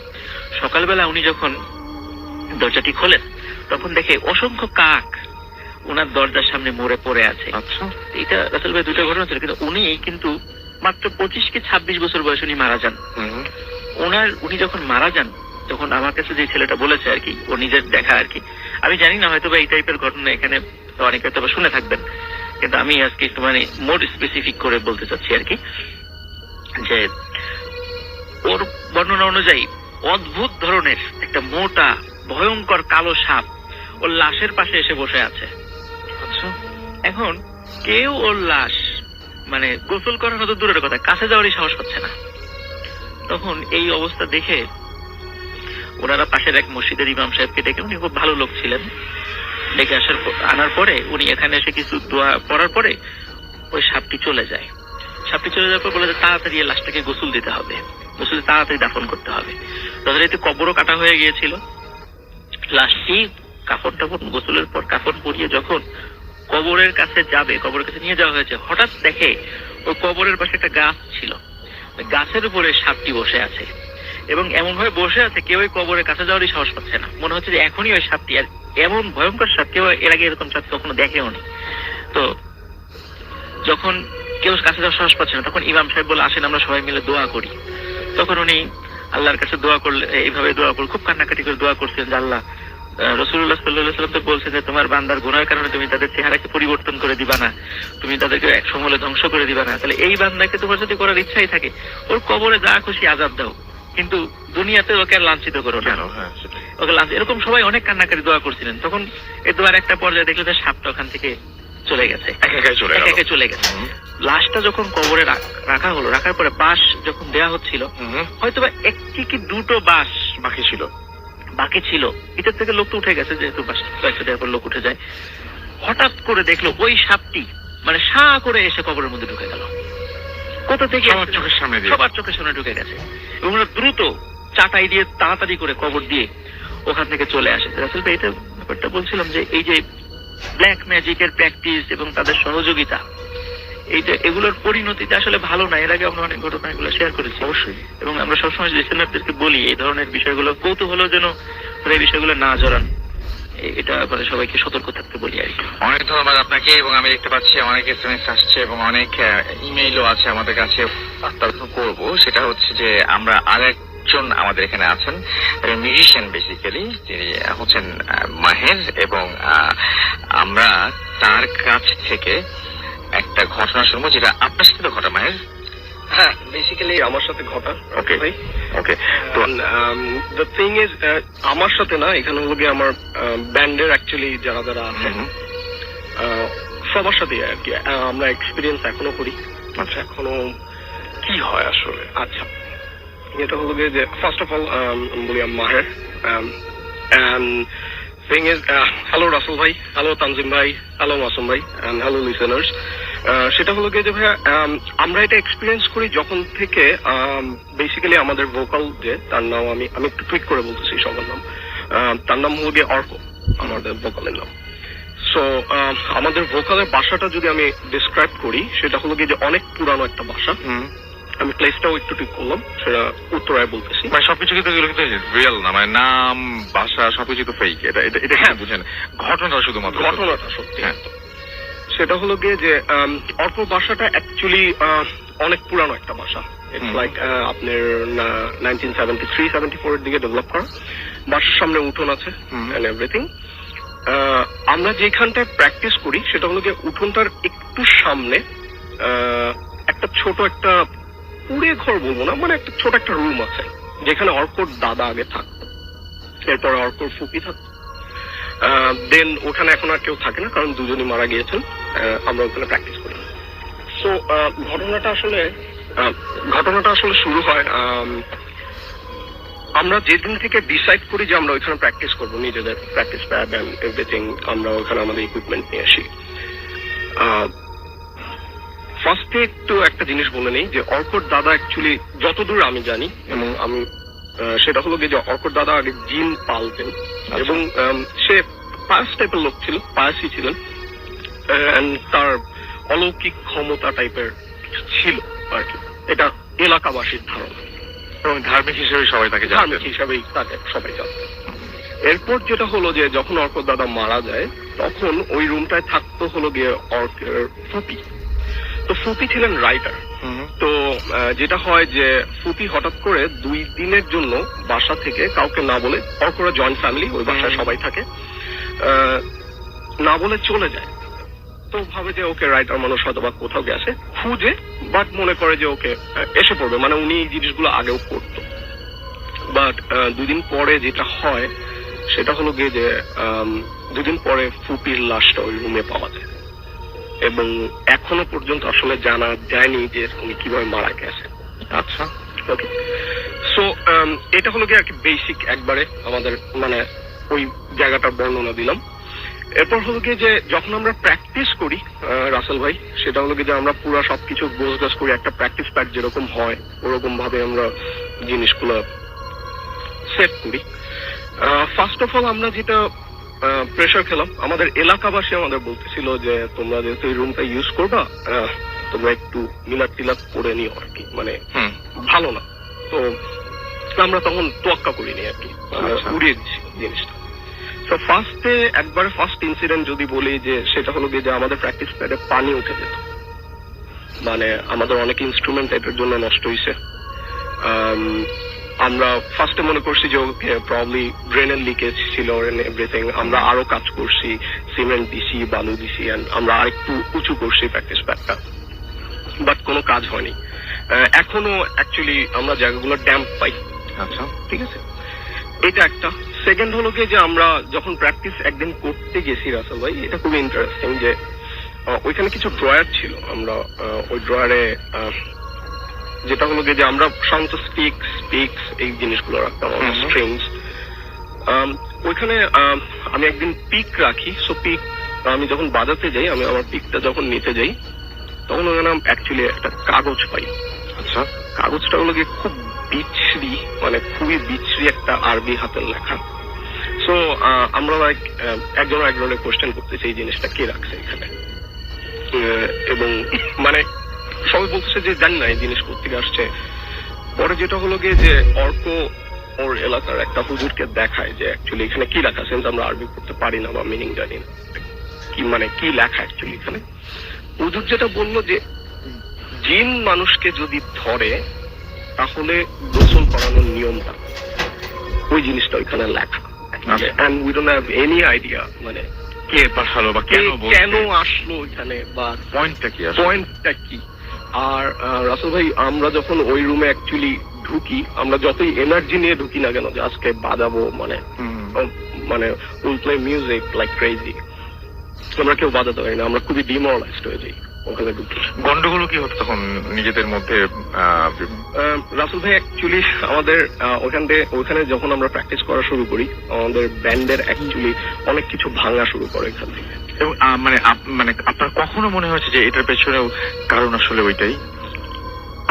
সকালবেলা উনি যখন দরজাটি খোলেন তখন দেখে অসংখ্য কাক ওনার দরজার সামনে মরে পড়ে আছে। আচ্ছা, এটা রাসেল ভাই 2টা ঘটনা ছিল, কিন্তু উনি কিন্তু মাত্র 25 কি 26 বছর বয়সে উনি মারা যান। উনি যখন মারা যান তখন আমার কাছে যে ছেলেটা বলেছে আর কি, ও নিজের দেখা আর কি, আমি জানি না হয়তো বা এই টাইপের ঘটনা এখানে অনেকে হয়তো শুনে থাকবেন, কিন্তু আমি আজকে একটু মানে মোর স্পেসিফিক করে বলতে চাচ্ছি আর কি, যে ওর বর্ণনা অনুযায়ী অদ্ভুত ধরনের একটা মোটা ভয়ঙ্কর কালো সাপ ওর লাশের পাশে এসে বসে আছে। আচ্ছা, এখন কেউ ওর লাশ মানে গোসল করানো তো দূরের কথা, কাছে যাওয়ারই সাহস পাচ্ছে না। তখন এই অবস্থা দেখে ওনারা পাশের এক মসজিদের ইমাম সাহেবকে ডেকে, উনি খুব ভালো লোক ছিলেন, ডেকে আনার পরে উনি এখানে এসে কিছু দোয়া পড়ার পরে ওই সাপটি চলে যায়। যাওয়ার পর বলে যে তাড়াতাড়ি এই লাশটাকে গোসল দিতে হবে, গোসল তাড়াতাড়ি দাফন করতে হবে। তাদের এতে কবরও কাটা হয়ে গিয়েছিল। লাশটি কাফন গোসলের পর কাফন পরিয়ে যখন কবরের কাছে যাবে, কবরের কাছে নিয়ে যাওয়া হয়েছে, হঠাৎ দেখে ওই কবরের পাশে একটা গাছ ছিল, গাছের উপরে সাপটি বসে আছে এবং এমন ভাবে বসে আছে কেউ ওই কবরের কাছে যাওয়ারই সাহস পাচ্ছে না। মনে হচ্ছে যে এখনই ওই সাপটি, আর এমন ভয়ঙ্কর সাপ কেউ এর আগে এরকম সাপ কখনো দেখেও নি। তো যখন কেউ কাছে যাওয়ার সাহস পাচ্ছে না তখন ইমাম সাহেব বলে আসেন আমরা সবাই মিলে দোয়া করি। তখন উনি আল্লাহর কাছে দোয়া করলে, এইভাবে দোয়া করে খুব কান্নাকাটি করে দোয়া করছেন যে আল্লাহ, রাসূলুল্লাহ সাল্লাল্লাহু আলাইহি ওয়াসাল্লাম তো বলছেন যে তোমার বান্দার গুনাহের কারণে তুমি তাদের চেহারাকে পরিবর্তন করে দিবা না, তুমি তাদেরকে এক সমলে ধ্বংস করে দিবা না। তাহলে এই বান্দাকে তোমার যদি করার ইচ্ছাই থাকে, ওর কবরে যা খুশি আযাব দাও, কিন্তু দুনিয়াতে ওকে আর লাঞ্ছিত করো না। হ্যাঁ, সেটাই। ওকে এরকম সবাই অনেক কান্নাকাটি দোয়া করছিলেন। তখন এই দোয়ার একটা পর্যায়ে দেখলো যে সাপটা ওখান থেকে চলে গেছে, একা একাই চলে গেল। একে একে চলে গেছে। লাশটা যখন কবরে রাখা হলো, রাখার পরে বাঁশ যখন দেয়া হচ্ছিল, হয়তোবা একটি কি দুটো বাঁশ বাকি ছিল। এটার থেকে লোক তো উঠে গেছে, যেহেতু বাঁশ কয়েকটা দেওয়ার পর লোক উঠে যায়। হঠাৎ করে দেখলো ওই সাপটি মানে সা করে এসে কবরের মধ্যে ঢুকে গেল। কোথা থেকে? সবার চোখের সামনে দিয়ে। সবার চোখের সামনে ঢুকে গেছে এবং ওরা দ্রুত চাটাই দিয়ে তাড়াতাড়ি করে কবর দিয়ে ওখান থেকে চলে আসে। রাসূল ভাই, এটা ব্যাপারটা বলছিলাম যে এই যে ব্ল্যাক ম্যাজিকের প্র্যাকটিস এবং তাদের সহযোগিতা, এগুলোর পরিণতিতে আসলে ভালো না। এর আগে আমরা অনেক ঘটনা এগুলো শেয়ার করেছি অবশ্যই, এবং আমরা সবসময় লিসেনারদেরকে বলি এই ধরনের বিষয়গুলো কৌতূহল যেন এই বিষয়গুলো না জড়ান, এটা মানে সবাইকে সতর্ক থাকতে বলি আর কি। অনেক ধন্যবাদ আপনাকে। এবং আমি দেখতে পাচ্ছি অনেক এসএমএস আসছে এবং অনেক ইমেইলও আছে আমাদের কাছে। করব সেটা হচ্ছে যে আমরা আরেকজন আমাদের এখানে আছেন, মিউজিশিয়ান বেসিক্যালি, তিনি হচ্ছেন মাহের, এবং আমরা তার কাছ থেকে একটা ঘটনা শুনবো যেটা আপনার সাথে তো ঘটা। মাহের, হ্যাঁ, বেসিক্যালি আমার সাথে ঘটা। ওকে ভাই, ওকে। তো দ্য থিং ইজ, আমার সাথে না, এখানে হলো গিয়ে আমার ব্যান্ডের অ্যাকচুয়ালি যারা যারা আছে সবার সাথে আর কি আমরা এক্সপিরিয়েন্স এখনো করি। আচ্ছা, এখনো কি হয় আসলে? আচ্ছা, এটা হলো গিয়ে যে ফার্স্ট অফ অল বলি মাহের, থিং ইজ, হ্যালো রাসেল ভাই, হ্যালো তানজিম ভাই, হ্যালো মাসুম ভাই, এন্ড হ্যালো লিসেনার্স। সেটা হলো গিয়ে যে ভাইয়া, আমরা এটা এক্সপিরিয়েন্স করি যখন থেকে বেসিক্যালি আমাদের ভোকাল যে তার নাম, আমি একটু টুইট করে বলতেছি সবার নাম, তার নাম হলো গিয়ে অর্ক, আমাদের ভোকালের নাম। সো আমাদের ভোকালের বাসাটা যদি আমি ডিসক্রাইব করি, সেটা হলো গিয়ে যে অনেক পুরানো একটা বাসা। আমি প্লেসটাও একটু ঠিক করলাম, সেটা উত্তরায় বলতেছি। মানে সবকিছু কিন্তু এগুলো কিন্তু রিয়েল না, মানে নাম, ভাষা সবকিছু তো ফেক। এটা এটা এটা হ্যাঁ বুঝেন, ঘটনাটা শুধুমাত্র ঘটনাটা সত্যি। হ্যাঁ, সেটা হলো গিয়ে যে অর্ক বাসাটা অ্যাকচুয়ালি অনেক পুরানো একটা বাসা। ইটস লাইক আপনার 1973-74 এর দিকে ডেভেলপ করা। বাসার সামনে উঠোন আছে এন্ড এভরিথিং। আমরা যেখানটায় প্র্যাকটিস করি সেটা হলো গিয়ে উঠোনটার একটু সামনে একটা ছোট একটা পুড়ে ঘর বলবো না, মানে একটা ছোট একটা রুম আছে যেখানে অর্কর দাদা আগে থাকতো, এরপর অর্কর ফুপি থাকতো। দেন ওখানে এখন আর কেউ থাকে না, কারণ দুজনই মারা গিয়েছেন। আমরা ওখানে প্র্যাকটিস করি। সো ঘটনাটা আসলে শুরু হয়, আমরা যেদিন থেকে ডিসাইড করি যে আমরা ওইখানে প্র্যাকটিস করবো, নিজেদের প্র্যাকটিস প্যাড এন্ড এভরিথিং, আমরা ওখানে আমাদের ইকুইপমেন্ট নিয়ে আসি। ফার্স্টে একটু একটা জিনিস বলে নেই যে অর্কর দাদা অ্যাকচুয়ালি যতদূর আমি জানি, এবং আমি সেটা হলো গিয়ে যে অর্কর দাদা আগে জিন পালতেন, এবং সে পায়াস টাইপের লোক ছিল, পায়াসই ছিলেন, তার অলৌকিক ক্ষমতা টাইপের ছিল আর কি। এটা এলাকাবাসীর ধারণা, এবং ধার্মিক হিসেবে সবাই তাকে জানতেন। ধার্মিক হিসাবেই তাকে সবাই জানতেন। এরপর যেটা হলো যে যখন অর্কর দাদা মারা যায়, তখন ওই রুমটায় থাকতো হলো গিয়ে অর্কের ফুপি। তো ফুপি ছিলেন রাইটার। তো যেটা হয় যে ফুপি হঠাৎ করে 2 দিনের জন্য বাসা থেকে কাউকে না বলে, অর্করা জয়েন্ট ফ্যামিলি, ওই বাসায় সবাই থাকে, না বলে চলে যায়। তো ভাবে যে ওকে রাইটার মানুষ হয়তো বা কোথাও গেছে, খুঁজে বাট মনে করে যে ওকে এসে পড়বে, মানে উনি এই জিনিসগুলো আগেও করতো। বাট 2 দিন পরে যেটা হয় সেটা হলো গিয়ে যে 2 দিন পরে ফুপির লাশটা ওই রুমে পাওয়া যায়, এবং এখনো পর্যন্ত আসলে জানা যায়নি যে উনি কিভাবে মারা গেছে। আচ্ছা, ওকে। সো এটা হলো গিয়ে আর কি বেসিক একবারে আমাদের মানে ওই জায়গাটার বর্ণনা দিলাম। এরপর হলো গিয়ে যে যখন আমরা প্র্যাকটিস করি রাসেল ভাই, সেটা হলো গিয়ে যে আমরা পুরো সবকিছু গোছগাছ করি, একটা প্র্যাকটিস প্যাড যেরকম হয় ওরকম ভাবে আমরা জিনিসগুলো সেট করি। ফার্স্ট অফ অল আমরা যেটা প্রেশার খেলাম, আমাদের এলাকাবাসী আমাদের বলতেছিল যে তোমরা যেহেতু এই রুমটা ইউজ করবা, তোমরা একটু মিলাদ টিলাদ করে নিও আর কি, মানে ভালো না। তো আমরা তখন তোয়াক্কা করিনি আর কি, উড়িয়ে দিচ্ছি জিনিসটা। তো ফার্স্ট ইনসিডেন্ট যদি বলি যে সেটা হলো গিয়ে যে আমাদের প্র্যাকটিস প্যাডে পানি উঠে যেত, মানে আমাদের অনেক ইনস্ট্রুমেন্ট এটার জন্য নষ্ট হয়েছে। আমরা ফার্স্টে মনে করছি যে ওকে প্রবলি ড্রেনের লিকেজ ছিল এন্ড এভরিথিং। আমরা আরো কাজ করছি, সিমেন্ট দিছি, বালু দিছি, এন্ড আমরা আরেকটু উঁচু করছি প্র্যাকটিস প্যাডটা, বাট কোনো কাজ হয়নি। এখনো অ্যাকচুয়ালি আমরা জায়গাগুলো ড্যাম্প পাই। আচ্ছা, ঠিক আছে, এটা একটা। সেকেন্ড হলো কি যে আমরা যখন প্র্যাকটিস একদিন করতে গেছি রাসেল ভাই, এটা খুবই ইন্টারেস্টিং যে ওইখানে কিছু ড্রয়ার ছিল। আমরা ওই ড্রয়ারে যেটা হলো যে আমরা সাধারণত স্পিক্স এই জিনিসগুলো রাখতাম, স্ট্রিংস। ওইখানে আমি একদিন পিক রাখি। সো পিক আমি যখন বাজাতে যাই, আমি আমার পিকটা যখন নিতে যাই, তখন ওখানে অ্যাকচুয়ালি একটা কাগজ পাই। আচ্ছা, কাগজটা হলো গিয়ে খুব বিচ্ছিরি, মানে খুবই বিচ্ছিরি একটা আরবি হাতের লেখা। সো আমরা লাইক একজনের কোয়েশ্চেন করতেছি এই জিনিসটা কে রাখছে এখানে, এবং মানে সবাই বলতেছে যে জানি না এই জিনিস কোথেকে আসছে। পরে যেটা হলো গিয়ে যে অর্ক ওর এলাকার একটা হুজুরকে দেখায় যে অ্যাকচুয়ালি এখানে কি লেখা, সেন্স আমরা আরবি করতে পারি না বা মিনিং জানি না, কি মানে কি লেখা অ্যাকচুয়ালি এখানে। হুজুর যেটা বললো যে জিন মানুষকে যদি ধরে তাহলে গোসল করানোর নিয়মটা, ওই জিনিসটা ওইখানে লেখা। And we don't have any idea মানে কে পাঠালো বা কেন আসলো ওইখানে বা পয়েন্টটা কি। আর রাসেল ভাই, আমরা যখন ওই রুমে অ্যাকচুয়ালি ঢুকি, আমরা যতই এনার্জি নিয়ে ঢুকি না কেন যে আজকে বাজাবো, মানে will play music like crazy, আমরা কেউ বাজাতে পারি না। আমরা খুবই ডিমোরালাইজড হয়ে যাই ওখানে ঢুকি। গন্ডগোল কি হতো তখন নিজেদের মধ্যে? রাসেল ভাই, অ্যাকচুয়ালি আমাদের ওখানে যখন আমরা প্র্যাকটিস করা শুরু করি, আমাদের ব্যান্ডের অ্যাকচুয়ালি অনেক কিছু ভাঙা শুরু করে এখান থেকে। এবং মানে আপনার কখনো মনে হয়েছে যে এটার পেছনেও কারণ আসলে ওইটাই?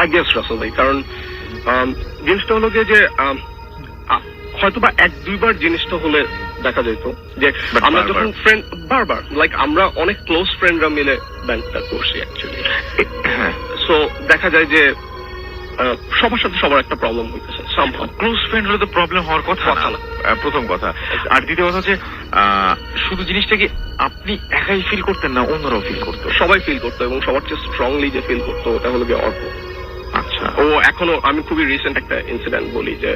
আই গেস রাসেল ভাই, কারণ জিনিসটা হলো যে হয়তো বা এক দুইবার জিনিসটা হলে দেখা যেত যে আমরা যখন ফ্রেন্ড বারবার লাইক আমরা অনেক ক্লোজ ফ্রেন্ডরা মিলে ব্যান্ডটা করছি অ্যাকচুয়ালি। সো দেখা যায় যে সবার সাথে সবার একটা প্রবলেম হইতেছে। ক্লোজ ফ্রেন্ড হলে তো প্রবলেম হওয়ার কথা না, প্রথম কথা। আর দ্বিতীয় কথা হচ্ছে শুধু জিনিসটা কি আপনি একাই ফিল করতেন না অন্যরাও ফিল করতো? সবাই ফিল করতো, এবং সবার চেয়ে স্ট্রংলি যে ফিল করতো ওটা হলো গিয়ে অর্ক। আচ্ছা, ও এখনো, আমি খুবই রিসেন্ট একটা ইনসিডেন্ট বলি যে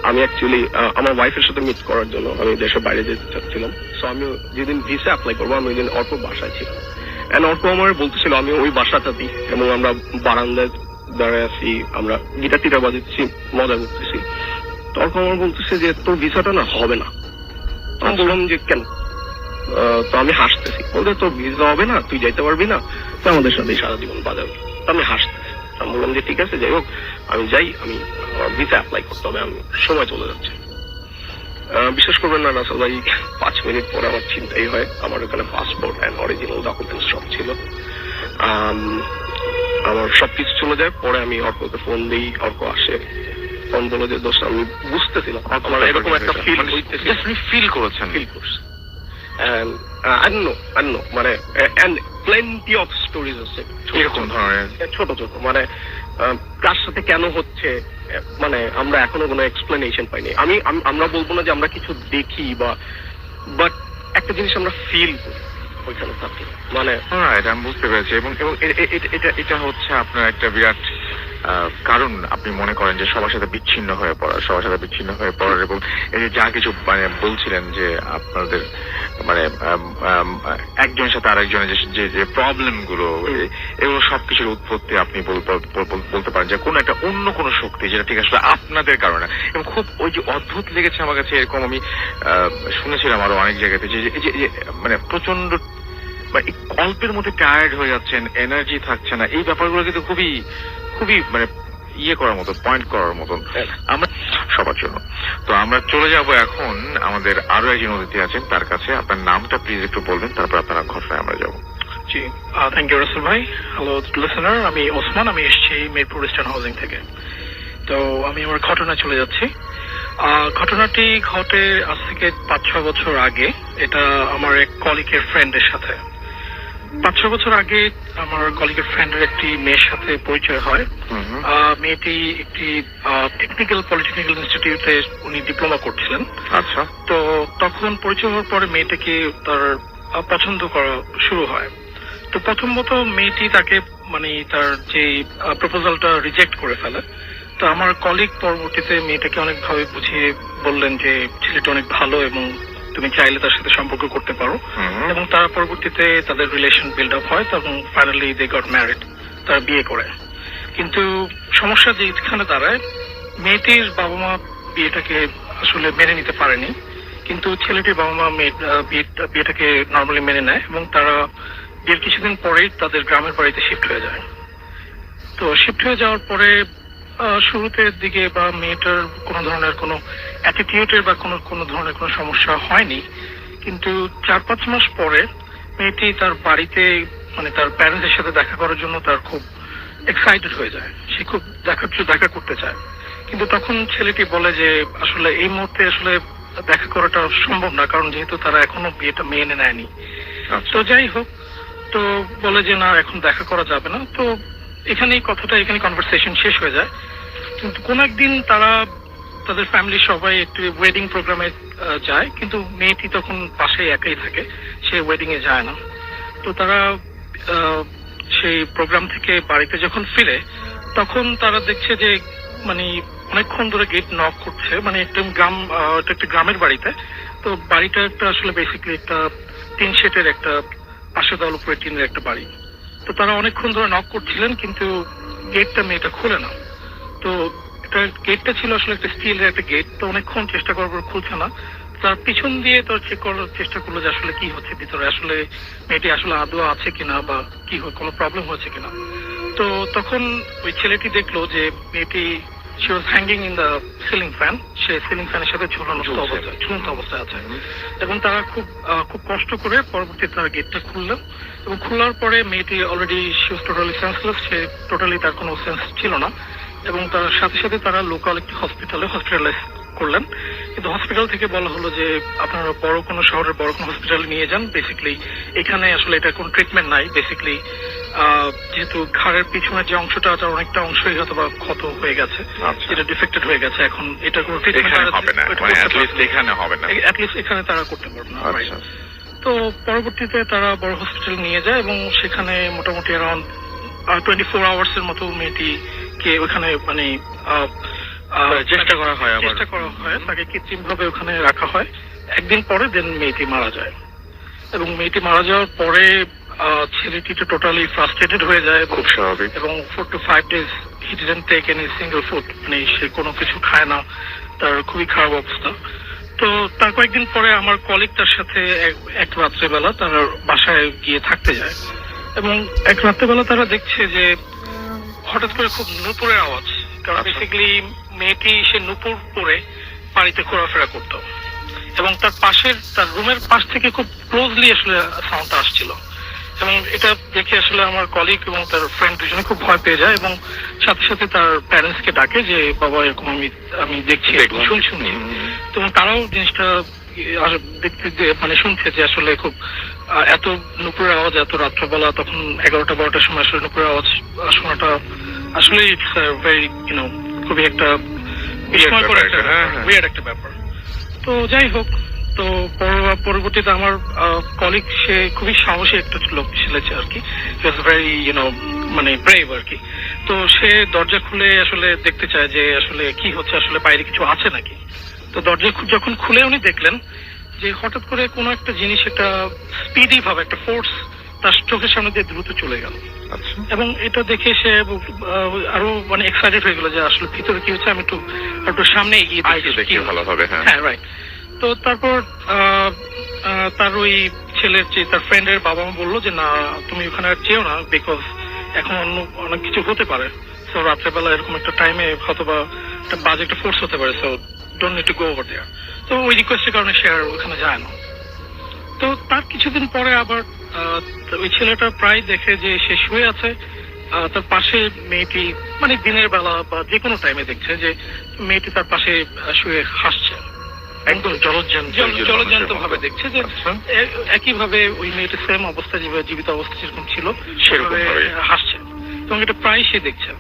আমি অ্যাকচুয়ালি আমার ওয়াইফের সাথে মিট করার জন্য আমি দেশের বাইরে যেতে চাচ্ছিলাম। সো আমি যেদিন ভিসা অ্যাপ্লাই করবো, আমি ওই দিন অর্ক বাসায় ছিলাম। এন্ড অর্ক আমার বলতেছিল আমি ওই বাসাটাতেই, এবং আমরা বারান্দায় দাঁড়ায় আছি, আমরা গিটার টিটার বাজাচ্ছি, মজা করতেছি। অর্ক আমার বলতেছে যে তোর ভিসাটা না হবে না। আমি বললাম যে কেন? তো আমি হাসতেছি, বলতে তোর ভিসা হবে না, তুই যাইতে পারবি না, তো আমাদের সাথে সারা জীবন বাজাবি। আমি হাসতেছি, আমি বললাম যে ঠিক আছে, যাই হোক আমি যাই, আমি ভিসা অ্যাপ্লাই করতে হবে, আমি সময় চলে যাচ্ছে। বিশ্বাস করবেন না রাসেল ভাই, 5 মিনিট পরে আমার চিন্তাই হয়, আমার ওখানে পাসপোর্ট অ্যান্ড অরিজিনাল ডকুমেন্টস সব ছিল, আমার সবকিছু চলে যায়। পরে আমি অর্ককে ফোন দিই, অর্ক আসে, ফোন বলে যে দোস্ত আমি বুঝতেছিলাম আমার এরকম একটা ফিল হইতেছে। ফিল করেছেন? ফিল করছি। I don't know, মানে and plenty of stories আছে এরকম ধরনের ছোট ছোট, মানে কার সাথে কেন হচ্ছে, মানে আমরা এখনো কোনো এক্সপ্লেনেশন পাইনি। আমরা বলবো না যে আমরা কিছু দেখি বা, বাট একটা জিনিস আমরা ফিল করি ওইখানে থাকি, মানে এটা আমি বুঝতে পেরেছি। এবং এটা হচ্ছে আপনার একটা বিরাট কারণ আপনি মনে করেন যে সবার সাথে বিচ্ছিন্ন হয়ে পড়ার এবং এই যে যা কিছু মানে বলছিলেন যে আপনাদের মানে একজনের সাথে আরেকজনের যে প্রবলেম গুলো, এগুলো সবকিছুর উৎপত্তি আপনি বলতে পারেন যে কোনো একটা অন্য কোনো শক্তি, যেটা ঠিক আসলে আপনাদের কারণে। এবং খুব ওই যে অদ্ভুত লেগেছে আমার কাছে, এরকম আমি শুনেছিলাম আরো অনেক জায়গাতে যে মানে প্রচন্ড অল্পের মধ্যে টায়ার্ড হয়ে যাচ্ছেন, এনার্জি থাকছে না, এই ব্যাপারগুলো কিন্তু খুবই খুবই মানে করার মতো, পয়েন্ট করার মতন আমরা সবার জন্য। তো আমরা চলে যাব এখন আমাদের আরো একজন অতিথি আছেন তার কাছে। আপনার নামটা প্লিজ একটু বলবেন, তারপর আপনার ঘটনায় আমরা যাবো। জি, থ্যাংক ইউ রাসেল ভাই। হ্যালো লিসেনার, আমি ওসমান, আমি এসেছি মিরপুর ইস্টার্ন হাউজিং থেকে। তো আমি আমার ঘটনা চলে যাচ্ছি। ঘটনাটি ঘটে আজ থেকে 5-6 বছর আগে। এটা আমার এক কলিগের ফ্রেন্ডের সাথে। 5-6 বছর আগে আমার কলিগের ফ্রেন্ডের একটি মেয়ের সাথে পরিচয় হয়। মেয়েটি একটি টেকনিক্যাল পলিটেকনিক্যাল ইনস্টিটিউটে উনি ডিপ্লোমা করছিলেন। আচ্ছা। তো তখন পরিচয় হওয়ার পরে মেয়েটাকে তার পছন্দ করা শুরু হয়। তো প্রথমত মেয়েটি তাকে মানে তার যে প্রপোজালটা রিজেক্ট করে ফেলে। তো আমার কলিগ পরবর্তীতে মেয়েটাকে অনেকভাবে বুঝিয়ে বললেন যে ছেলেটা অনেক ভালো এবং তুমি চাইলে তার সাথে সম্পর্ক করতে পারো, এবং তারা পরবর্তীতে তাদের রিলেশন বিল্ড আপ হয়, তখন ফাইনালি দে গট ম্যারিড, তারা বিয়ে করে। কিন্তু সমস্যা যে এখানে দাঁড়ায়, মেয়েটির বাবা মা বিয়েটাকে আসলে মেনে নিতে পারেনি, কিন্তু ছেলেটির বাবা মা বিয়েটাকে নর্মালি মেনে নেয়, এবং তারা বিয়ের কিছুদিন পরেই তাদের গ্রামের বাড়িতে শিফট হয়ে যায়। তো শিফট হয়ে যাওয়ার পরে শুরুতে দিকে বা মেয়েটার কোনো ধরনের কোনো অ্যাটিটিউডের বা কোনো ধরনের কোনো সমস্যা হয়নি, কিন্তু 4-5 মাস পরে মেয়েটি তার বাড়িতে মানে তার প্যারেন্টসের সাথে দেখা করার জন্য তার খুব এক্সাইটেড হয়ে যায়, সে খুব দেখা করতে চায়। কিন্তু তখন ছেলেটি বলে যে আসলে এই মুহূর্তে আসলে দেখা করাটা সম্ভব না, কারণ যেহেতু তারা এখনো বিয়েটা মেনে নেয়নি। তো যাই হোক, তো বলে যে না, এখন দেখা করা যাবে না। তো এখানে কনভারসেশন শেষ হয়ে যায়। কিন্তু কোন একদিন তারা তাদের ফ্যামিলির সবাই একটু ওয়েডিং প্রোগ্রামে যায়, কিন্তু মেয়েটি তখন পাশে একাই থাকে, সে ওয়েডিং এ যায় না। তো তারা সেই প্রোগ্রাম থেকে বাড়িতে যখন ফিরে, তখন তারা দেখছে যে মানে অনেকক্ষণ ধরে গেট নক করছে, মানে একটা গ্রামের বাড়িতে। তো বাড়িটা একটা আসলে বেসিক্যালি একটা টিন শেডের একটা পাশে দেওয়াল উপরে টিনের একটা বাড়ি। তো তারা অনেকক্ষণ ধরে নক করছিলেন, কিন্তু গেটটা মেয়েটা খুলে না। তো এটা গেটটা ছিল আসলে একটা স্টিলের একটা গেট, তো অনেকক্ষণ চেষ্টা করার পর খুলছে না। তার পিছন দিয়ে তো চেক করার চেষ্টা করলো যে আসলে কি হচ্ছে ভিতরে, আসলে মেয়েটি আসলে আদৌ আছে কিনা বা কি কোনো প্রবলেম হয়েছে কিনা। তো তখন ওই ছেলেটি দেখলো যে মেয়েটি she was hanging in the ceiling fan, say ceiling ফ্যানের সাথে ঝুলন্ত অবস্থায় আছে। এবং তারা খুব কষ্ট করে পরবর্তীতে তারা গেটটা খুললেন, এবং খোলার পরে মেয়েটি already she was totally senseless, say totally তার কোনো সেন্স ছিল না। এবং তার সাথে সাথে তারা লোকাল একটি হসপিটালাইজ করলেন, কিন্তু হসপিটাল থেকে বলা হলো যে আপনারা বড় কোনো শহরের বড় কোনো হসপিটালে নিয়ে যান, বেসিক্যালি এখানে আসলে এটা কোনো ট্রিটমেন্ট নাই। বেসিক্যালি যেহেতু ঘাড়ের পিছনের যে অংশটা আছে অনেকটা অংশই হয়তো বা ক্ষত হয়ে গেছে, যেটা ডিফেক্টেড হয়ে গেছে, এখন এটা কোনো ট্রিটমেন্ট হবে না, অ্যাটলিস্ট এখানে তারা করতে পারবে না। তো পরবর্তীতে তারা বড় হসপিটাল নিয়ে যায়, এবং সেখানে মোটামুটি অ্যারাউন্ড 24 আওয়ার্স এর মতো মেয়েটিকে ওখানে মানে চেষ্টা করা হয়, তাকে কৃত্রিম ভাবে ওখানে রাখা হয়। একদিন পরে দেন মেয়েটি মারা যায়, এবং মেয়েটি মারা যাওয়ার পরে ছেলেটি তো টোটালি ফ্রাস্ট্রেটেড হয়ে যায়, খুব স্বাভাবিক, এবং 4 to 5 days he didn't take any single food, মানে সে কোনো কিছু খায় না, তার খুবই খারাপ অবস্থা। তো তার কয়েকদিন পরে আমার কলিগ তার সাথে এক রাত্রেবেলা তার বাসায় গিয়ে থাকতে যায়, এবং এক রাত্রেবেলা তারা দেখছে যে হঠাৎ করে খুব নুপুরের আওয়াজ, কারণ বেসিক্যালি মেয়েটি সে নুপুর পরে বাড়িতে ঘোরাফেরা করতো, এবং তার রুমের পাশ থেকে খুব ক্লোজলি আসলে সাউন্ডটা আসছিল। এবং এটা দেখে আসলে আমার কলিগ এবং তার ফ্রেন্ড দুজনে খুব ভয় পেয়ে যায়, এবং সাথে সাথে তার প্যারেন্টস কে ডাকে যে বাবা এরকম আমি দেখছি, শুনছি। তো তারাও জিনিসটা দেখতে মানে শুনছে যে আসলে খুব এত নুপুরের আওয়াজ এত রাত্রবেলা, তখন 11টা-12টার সময় আসলে নুপুরের আওয়াজ শোনাটা আসলে ইটস ভেরি খুবই একটা বিস্ময়কর একটা ব্যাপার। তো যাই হোক, তো পরবর্তীতে আমার কলিগ সে খুবই সাহসী একটা লোক ছিল আর কি, ভেরি মানে ব্রেভ আর কি। তো সে দরজা খুলে আসলে দেখতে চায় যে আসলে কি হচ্ছে, আসলে বাইরে কিছু আছে নাকি। তো দরজা যখন খুলে উনি দেখলেন যে হঠাৎ করে কোনো একটা জিনিস একটা স্পিডি ভাবে একটা ফোর্স তার চোখের সামনে দিয়ে দ্রুত চলে গেল, এবং এটা দেখে সে আরো মানে এক্সাইটেড হয়ে গেল যে আসলে ভিতরে কি হচ্ছে, আমি একটু সামনে এগিয়ে দেখি ভালো হবে। হ্যাঁ রাইট। তো তারপর তার ওই ছেলের তার ফ্রেন্ডের বাবা মা বললো যে না, তুমি ওখানে আর যেও না, বিকজ এখন অনেক কিছু হতে পারে। সো রাত্রেবেলা এরকম একটা টাইমে হয়তো বা একটা বাজে একটা ফোর্স হতে পারে, so don't need to go over there. তো ওই রিকোয়েস্টের কারণে সে আর ওখানে যায় না। তো তার কিছুদিন পরে আবার ওই ছেলেটা প্রায় দেখে যে সে শুয়ে আছে, তার পাশে মেয়েটি মানে দিনের বেলা বা যে কোনো টাইমে দেখছে যে মেয়েটি তার পাশে শুয়ে হাসছে, একদম জলজ্যান্ত ভাবে দেখছে যে একই ভাবে ওই মেয়েটি সেম অবস্থা যেভাবে জীবিত অবস্থা যেরকম ছিল সেভাবে হাসছে, এবং এটা প্রায় সে দেখছে।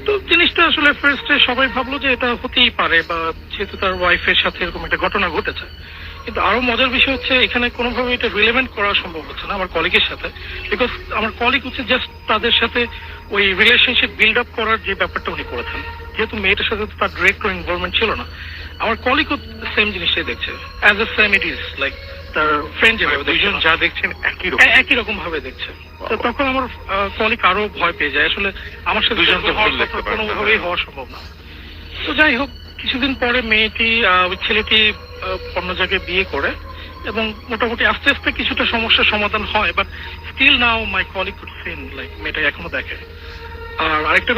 তো জিনিসটা আসলে ফার্স্টে সবাই ভাবলো যে এটা হতেই পারে, বা যেহেতু তার ওয়াইফের সাথে এরকম একটা ঘটনা ঘটেছে। কিন্তু আরো মজার বিষয় হচ্ছে এখানে কোনোভাবে এটা রিলেভেন্ট করা সম্ভব হচ্ছে না আমার কলিগের সাথে, বিকজ আমার কলিগ হচ্ছে জাস্ট তাদের সাথে ওই রিলেশনশিপ বিল্ড আপ করার যে ব্যাপারটা উনি করেছেন, যেহেতু মেয়েটার সাথে তো তার ডিরেক্ট কোনো ইনভলভমেন্ট ছিল না, আমার কলিগও সেম জিনিসটাই দেখছে, as a same it is like তার ফ্রেন্ড যেভাবে দুইজন দেখছে যা দেখছেন একই রকম। একই রকম ভাবে দেখছে। তো তখন আমার কলিগ আরো ভয় পেয়ে যায়, আসলে আমার সাথে দুইজন তো ভুল হওয়ার দেখতে কথা পারে না। কোনোভাবেই হওয়া সম্ভব না। তো যাই হোক, কিছুদিন পরে মেয়েটি ওই ছেলেটি অন্য জায়গায় বিয়ে করে, এবং মোটামুটি আস্তে আস্তে কিছুটা সমস্যার সমাধান হয়, but still now my colleague could seen like মেয়েটা এখনো দেখে। আর আরেকটা